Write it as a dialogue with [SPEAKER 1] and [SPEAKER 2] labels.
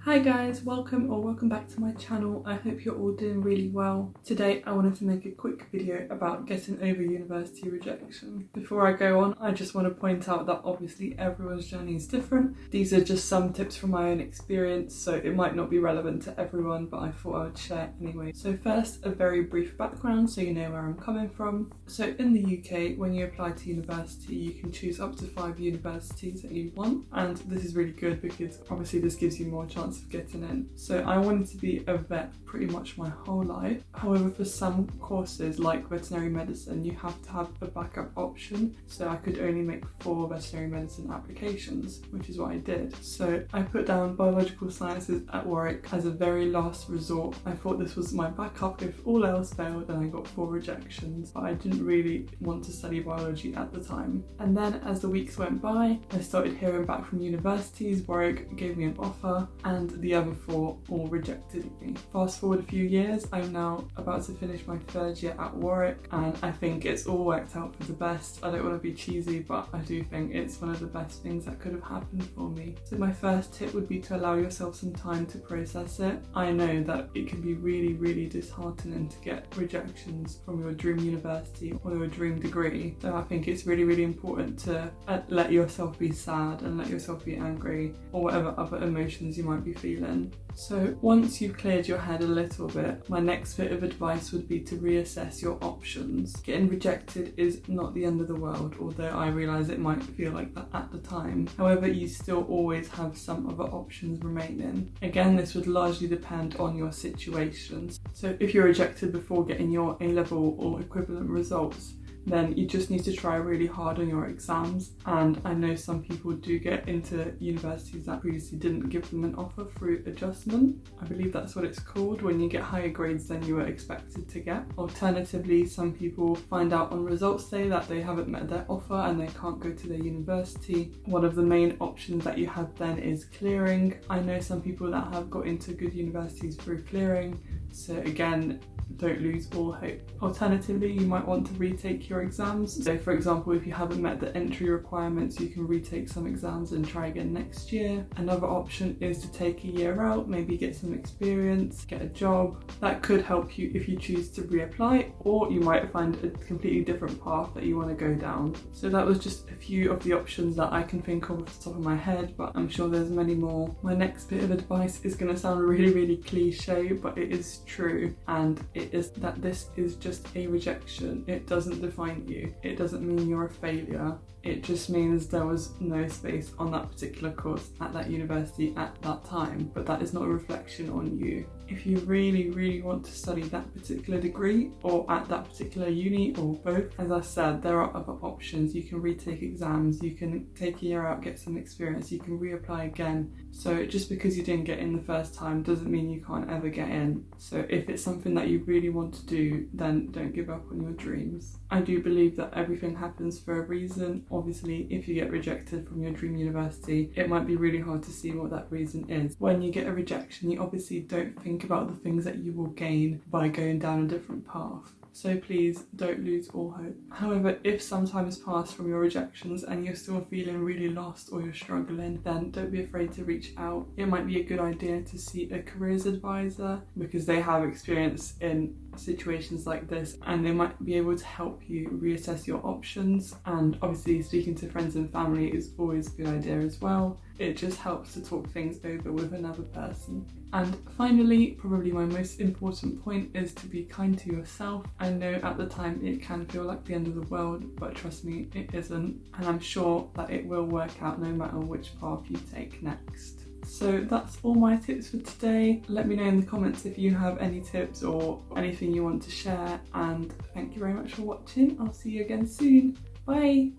[SPEAKER 1] Hi guys, welcome back to my channel. I hope you're all doing really well. Today I wanted to make a quick video about getting over university rejection. Before I go on, I just want to point out that obviously everyone's journey is different. These are just some tips from my own experience, so it might not be relevant to everyone, but I thought I would share anyway. So first, a very brief background so you know where I'm coming from. So in the UK, when you apply to university, you can choose up to 5 universities that you want, and this is really good because obviously this gives you more chance of getting in. So I wanted to be a vet pretty much my whole life. However, for some courses like veterinary medicine, you have to have a backup option. So I could only make 4 veterinary medicine applications, which is what I did. So I put down biological sciences at Warwick as a very last resort. I thought this was my backup if all else failed, and I got 4 rejections, but I didn't really want to study biology at the time. And then as the weeks went by, I started hearing back from universities. Warwick gave me an offer, and the other 4 all rejected me. Fast forward a few years, I'm now about to finish my 3rd year at Warwick, and I think it's all worked out for the best. I don't want to be cheesy, but I do think it's one of the best things that could have happened for me. So my first tip would be to allow yourself some time to process it. I know that it can be really disheartening to get rejections from your dream university or your dream degree. So I think it's really important to let yourself be sad and let yourself be angry or whatever other emotions you might be feeling. So once you've cleared your head a little bit, my next bit of advice would be to reassess your options. Getting rejected is not the end of the world, although I realise it might feel like that at the time. However, you still always have some other options remaining. Again, this would largely depend on your situations. So if you're rejected before getting your A-level or equivalent results, then you just need to try really hard on your exams. And I know some people do get into universities that previously didn't give them an offer through adjustment. I believe that's what it's called, when you get higher grades than you were expected to get. Alternatively, some people find out on results day that they haven't met their offer and they can't go to their university. One of the main options that you have then is clearing. I know some people that have got into good universities through clearing, so again, don't lose all hope. Alternatively, you might want to retake your exams. So for example, if you haven't met the entry requirements, you can retake some exams and try again next year. Another option is to take a year out, maybe get some experience, get a job. That could help you if you choose to reapply, or you might find a completely different path that you want to go down. So that was just a few of the options that I can think of off the top of my head, but I'm sure there's many more. My next bit of advice is going to sound really cliche, but it is true, and it is that this is just a rejection. It doesn't define you. It doesn't mean you're a failure. It just means there was no space on that particular course at that university at that time, but that is not a reflection on you. If you really want to study that particular degree or at that particular uni or both, as I said, there are other options. You can retake exams, you can take a year out, get some experience, you can reapply again. So just because you didn't get in the first time doesn't mean you can't ever get in. So if it's something that you really want to do, then don't give up on your dreams. I do believe that everything happens for a reason. Obviously, if you get rejected from your dream university, it might be really hard to see what that reason is. When you get a rejection, you obviously don't think about the things that you will gain by going down a different path. So please don't lose all hope. However, if some time has passed from your rejections and you're still feeling really lost or you're struggling, then don't be afraid to reach out. It might be a good idea to see a careers advisor because they have experience in situations like this and they might be able to help you reassess your options. And obviously speaking to friends and family is always a good idea as well. It just helps to talk things over with another person. And finally, probably my most important point is to be kind to yourself. I know at the time it can feel like the end of the world, but trust me, it isn't. And I'm sure that it will work out no matter which path you take next. So that's all my tips for today. Let me know in the comments if you have any tips or anything you want to share. And thank you very much for watching. I'll see you again soon. Bye!